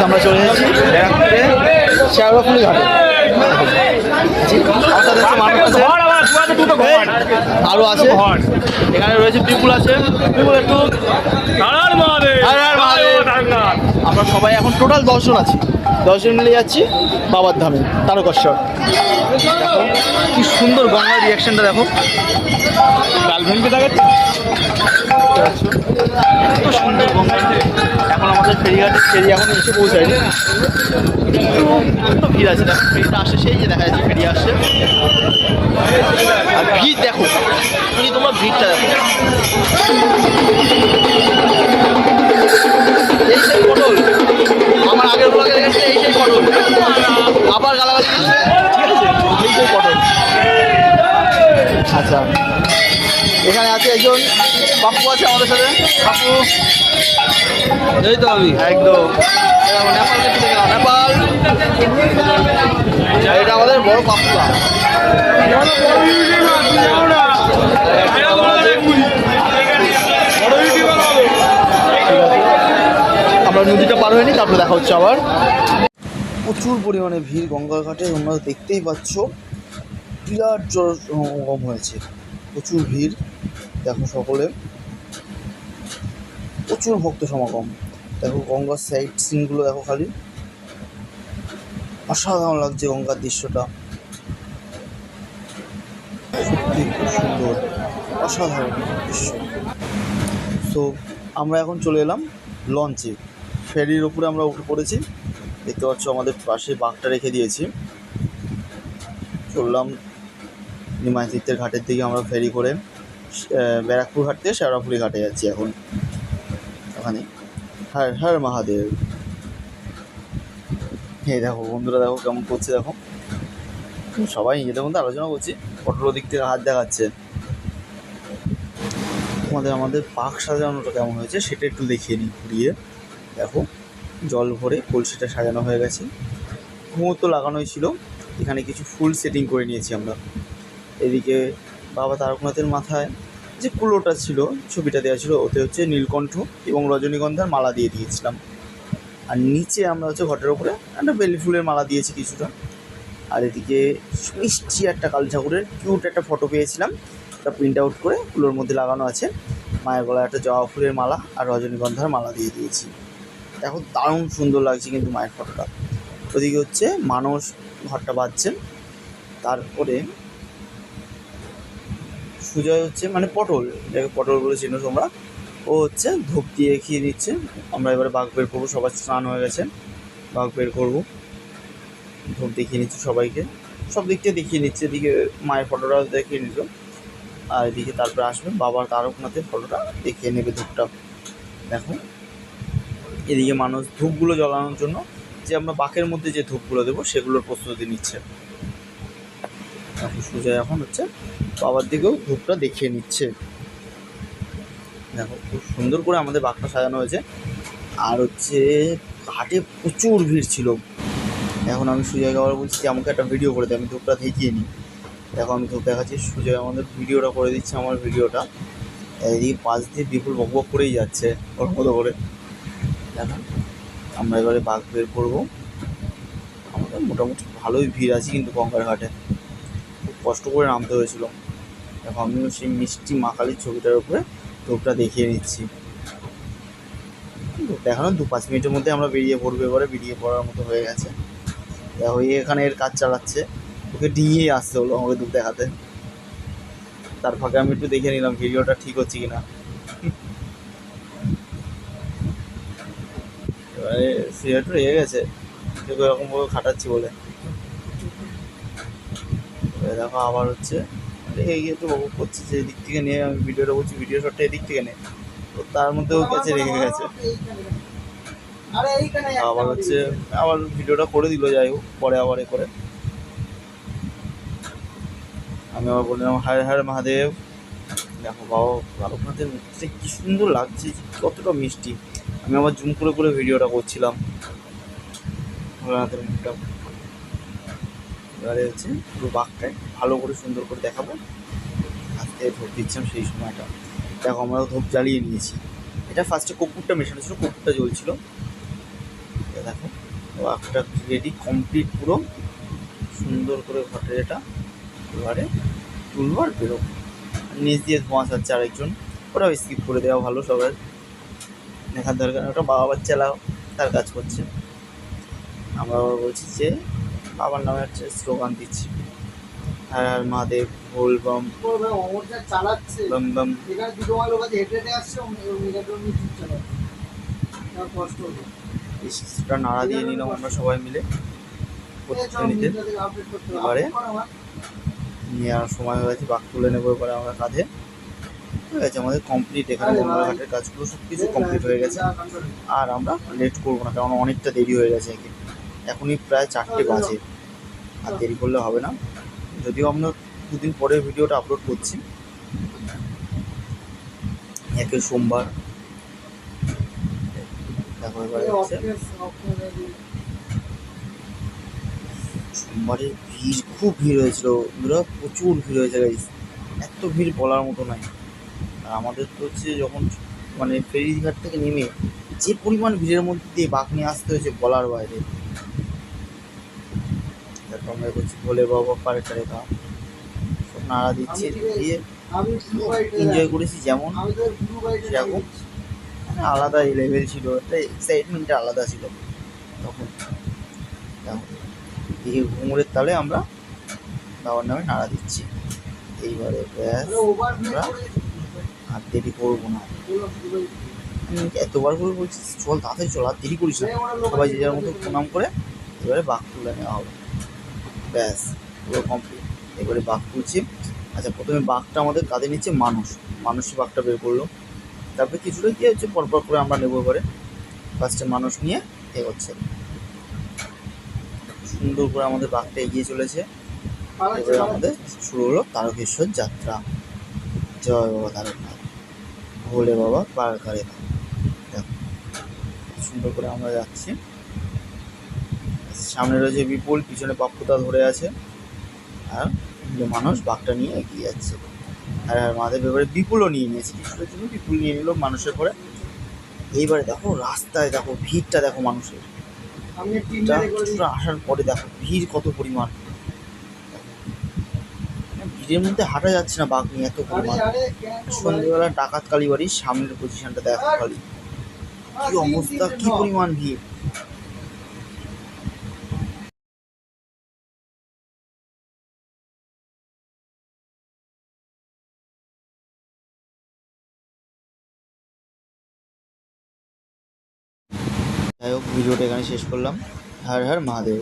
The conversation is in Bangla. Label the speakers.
Speaker 1: আমরা চলে যাচ্ছি ব্যারাকপুরে শেওড়াফুলি ঘাটে। আরো আছে, এখানে রয়েছে বিপুল আছে। বিপুল একটু আমরা সবাই এখন টোটাল 10 জন আছি, 10 জন মিলে যাচ্ছি বাবার ধামে তারকেশ্বর। দেখো কি সুন্দর গঙ্গার রিয়াকশনটা, দেখো গার্লফ্রেন্ডকে দেখাচ্ছে এত সুন্দর গঙ্গা। এখন আমাদের ফেরি এখন এসে পৌঁছায়নি, একটু ভিড় আছে। দেখো ফেরিটা আসে, সেই যে দেখা যাচ্ছে ফেরি আসছে। আর ভিড় দেখো, তুমি তোমার ভিড়টা দেখো। এই সেই পটল আমার আগের ব্লগে দেখেছে, এই সেই পটল আবার গালাগালি করছে, ঠিক আছে? এই সেই পটল। আচ্ছা, এখানে আছে একজন বাপু আছে আমাদের সাথে। বাপু এই তো আমি একদম নেপালকে চলে গেলাম, নেপাল। এটা আমাদের বড় পাপুয়া। আমরা নদীটা পার হয়নি, তারপরে দেখা হচ্ছে আবার। প্রচুর পরিমাণে ভিড় গঙ্গার ঘাটে, তোমরা দেখতেই পাচ্ছ বিরাট জনসমাগম হয়েছে, প্রচুর ভিড়। দেখো সকলে প্রচুর ভক্ত সমাগম। দেখো গঙ্গার সাইড সিনগুলো দেখো, খালি অসাধারণ লাগছে গঙ্গার দৃশ্যটা, সত্যি খুব সুন্দর, অসাধারণ দৃশ্য। তো আমরা এখন চলে এলাম লঞ্চে, ফেরির ওপরে আমরা উঠে পড়েছি। দেখতে পাচ্ছ আমাদের পাশে বাঘটা রেখে দিয়েছি। চললাম নিমাই তীর্থের ঘাটের দিকে, আমরা ফেরি করে ব্যারাকপুর ঘাট থেকে শেওড়াফুলি ঘাটে যাচ্ছি এখন। ওখানে হর হর মহাদেব। এই দেখো বন্ধুরা, দেখো কেমন করছে, দেখো সবাই নিজেদের মধ্যে আলোচনা করছি, ফটোর দিক থেকে হাত দেখাচ্ছে। আমাদের পাক সাজানোটা কেমন হয়েছে সেটা একটু দেখিয়ে নিই ঘুরিয়ে। দেখো জল ভরে কলসিটা সাজানো হয়ে গেছে, ঘুমো তো লাগানোই ছিল। এখানে কিছু ফুল সেটিং করে নিয়েছি আমরা। এদিকে বাবা তারকনাথের মাথায় যে কুলোটা ছিল, ছবিটা দেওয়া ছিল, ওতে হচ্ছে নীলকণ্ঠ এবং রজনীগন্ধার মালা দিয়ে দিয়েছিলাম। আর নিচে আমরা হচ্ছে ঘটের ওপরে একটা বেলি ফুলের মালা দিয়েছি কিছুটা। আর এদিকে মিষ্টি একটা কাল ঠাকুরের কিউট একটা ফটো পেয়েছিলাম, একটা প্রিন্ট আউট করে ফুলের মধ্যে লাগানো আছে। মায়ের গলায় একটা জবা ফুলের মালা আর রজনীগন্ধার মালা দিয়ে দিয়েছি। দেখো দারুণ সুন্দর লাগছে কিন্তু মায়ের ফটোটা। ওদিকে হচ্ছে মানুষ ঘরটা বাঁধছেন। তারপরে সুজয় হচ্ছে মানে পটল, এটাকে পটল বলে চিনো তোমরা, ও হচ্ছে ধূপ দিয়ে খেয়ে নিচ্ছে। আমরা এবারে বাঘ বের করবো, সবার স্নান হয়ে গেছে, বাঘ বের করবো। ধূপ দেখিয়ে নিচ্ছি সবাইকে, সব দিক থেকে দেখিয়ে নিচ্ছে। এদিকে মায়ের ফটোটাও দেখিয়ে নিল, আর এদিকে তারপরে আসবে বাবার তারকনাথের ফটোটা দেখিয়ে নেবে ধূপটা। দেখো এদিকে মানুষ ধূপগুলো জ্বালানোর জন্য যে আমরা বাঁকের মধ্যে যে ধূপগুলো দেবো সেগুলোর প্রস্তুতি নিচ্ছে। সুজয় এখন হচ্ছে বাবার দিকেও ধূপটা দেখিয়ে নিচ্ছে। দেখো খুব সুন্দর করে আমাদের বাঘটা সাজানো হয়েছে। আর হচ্ছে ঘাটে প্রচুর ভিড় ছিল। এখন আমি সুজয়কে আবার বলছি যে আমাকে একটা ভিডিও করে দিই, আমি ধূপটা দেখিয়ে নিই। দেখো আমি ধূপ দেখাচ্ছি, সুজয় আমাদের ভিডিওটা করে দিচ্ছে, আমার ভিডিওটা। এদিকে পাশ দিয়ে বিপুল বক বক করেই যাচ্ছে ওর মতো করে। দেখো আমরা এবারে বাঘ বের করবো। আমাদের মোটামুটি ভালোই ভিড় আছে কিন্তু গঙ্গার ঘাটে, খুব কষ্ট করে নামতে হয়েছিল। দেখো আমিও সেই মিষ্টি মা কালীর ছবিটার উপরে ধূপটা দেখিয়ে নিচ্ছি। দেখানো 2-5 মিনিটের মধ্যে আমরা বেরিয়ে পড়বো। এবারে বেরিয়ে পড়ার মতো হয়ে গেছে। দেখো এখানে এর কাজ চালাচ্ছে, ওকে ডিঙিয়ে আসতে হলো আমাকে ধূপ দেখাতে। তার ফাঁকে আমি একটু দেখে নিলাম ভিডিওটা ঠিক হচ্ছে কিনা। এবারে সে একটু রেগে গেছে এরকমভাবে খাটাচ্ছি বলে। দেখো আবার হচ্ছে এগিয়ে তো বকবক করছে যে এদিক থেকে নিয়ে, আমি ভিডিওটা বলছি ভিডিও শটটা এদিক থেকে নে, তো তার মধ্যেও কাছে রেগে গেছে। আবার হচ্ছে আবার ভিডিওটা করে দিল, যাই হোক পরে আবার এ করে আমি আবার বললাম হর হর মহাদেব। দেখো বাবা তারকনাথের মুখটা কি সুন্দর লাগছে, কতটা মিষ্টি। আমি আবার জুম করে করে ভিডিওটা করছিলাম ভোলানাথের মুখটা। এবারে হচ্ছে পুরো বাঘটায় ভালো করে সুন্দর করে দেখাবো। আজকে ধূপ দিচ্ছিলাম সেই সময়টা। দেখো আমরাও ধূপ জ্বালিয়ে নিয়েছি। এটা ফার্স্টে কর্পূরটা মেশানো ছিল, কর্পূরটা জ্বলছিল। দেখো বাঘটা রেডি কমপ্লিট পুরো সুন্দর করে ঘটের এটা এবারে তুলবো আর বেরোবো। নিচ দিয়ে ধোঁয়া ছাড়ছে আরেকজন, ওটাও স্কিপ করে দেওয়া ভালো, সবার দেখার দরকার। ওটা বাবা বাচ্চারা তার কাজ করছে, আমরা আবার বলছি যে বাবার নামে একটা স্লোগান দিচ্ছি, হর হর মহাদেব, ভোল বম
Speaker 2: চালাচ্ছে
Speaker 1: বম বম।
Speaker 2: এখানে দুটো লোক আছে হেঁটে হেঁটে আসছে, কষ্ট হলো।
Speaker 1: সেটা নাড়া দিয়ে নিলাম আমরা সবাই মিলে নিতে। এবারে নেওয়ার সময় হয়ে গেছে, বাঘ তুলে নেবো এবারে আমরা কাঁধে। ঠিক আছে, আমাদের কমপ্লিট এখানে গঙ্গাঘাটের কাজগুলো সব কিছু কমপ্লিট হয়ে গেছে। আর আমরা লেট করবো না, কারণ অনেকটা দেরি হয়ে গেছে। এখনই প্রায় 4টে বাজে, আর দেরি করলে হবে না। যদিও আমরা দুদিন পরে ভিডিওটা আপলোড করছি, একে সোমবার। দেখো এবারে হচ্ছে সোমবারে ভিড়, খুব ভিড় হয়েছিল, প্রচুর ভিড় হয়েছে গাইস, এত ভিড় বলার মতো নয়। আর আমাদের তো হচ্ছে যখন মানে ফেরিঘাট থেকে নেমে যে পরিমাণ ভিড়ের মধ্যে দিয়ে বাঘ নিয়ে আসতে হয়েছে বলার বাইরে। তারপর আমরা করছি ভোলে বাবা পারে টারে গা, সব নাড়া দিচ্ছি, দিয়ে এনজয় করেছি যেমন সেরকম। মানে আলাদা লেভেল ছিল, একটা এক্সাইটমেন্টটা আলাদা ছিল তখন। এই ঘুঙুরের তালে আমরা বাবার নামে নাড়া দিচ্ছি। এইবারে ব্যাস, আমরা আর দেরি করবো না। এতবার করে বলছি চল তাড়াতাড়ি চল, আর দেরি করিস না। সবাই যে যার মতো প্রণাম করে এবারে বাঘ তুলে নেওয়া হবে। ব্যাস পুরো কমপ্লিট। এবারে বাঘ তুলছি। আচ্ছা, প্রথমে বাঘটা আমাদের কাঁধে নিচ্ছে মানুষই বাঘটা বের করলো। তারপরে কিছুটা কী হচ্ছে পরপর করে আমরা নেবো। এবারে ফার্স্টে মানুষ নিয়ে এগোচ্ছে, সুন্দর করে আমাদের বাঘটা এগিয়ে চলেছে। এবারে আমাদের শুরু হলো তারকেশ্বর যাত্রা। জয় বাবা তারকনাথ, ভোলে বাবা পার করে না। দেখো সুন্দর করে আমরা যাচ্ছি। সামনে রয়েছে বিপুল, পিছনে পাপ্পুদা ধরে আছে, আর মানুষ বাঘটা নিয়ে এগিয়ে যাচ্ছে। আর আমাদের এবারে বিপুলও নিয়ে নিয়েছে, কিছুটার জন্য বিপুল নিয়ে নিল মানুষের পরে। এইবারে দেখো রাস্তায় দেখো ভিড়টা, দেখো মানুষের কিছুটা আসার পরে দেখো ভিড় কত পরিমাণ। ভিড়ের মধ্যে হাঁটা যাচ্ছে না বাঘ নিয়ে, এত পরিমাণ। সন্ধ্যেবেলা ডাকাত কালীবাড়ির সামনের পজিশনটা দেখো খালি, কি অবস্থা, কি পরিমাণ ভিড়। যাই হোক, ভিডিওটা এখানে শেষ করলাম। হর হর মহাদেব।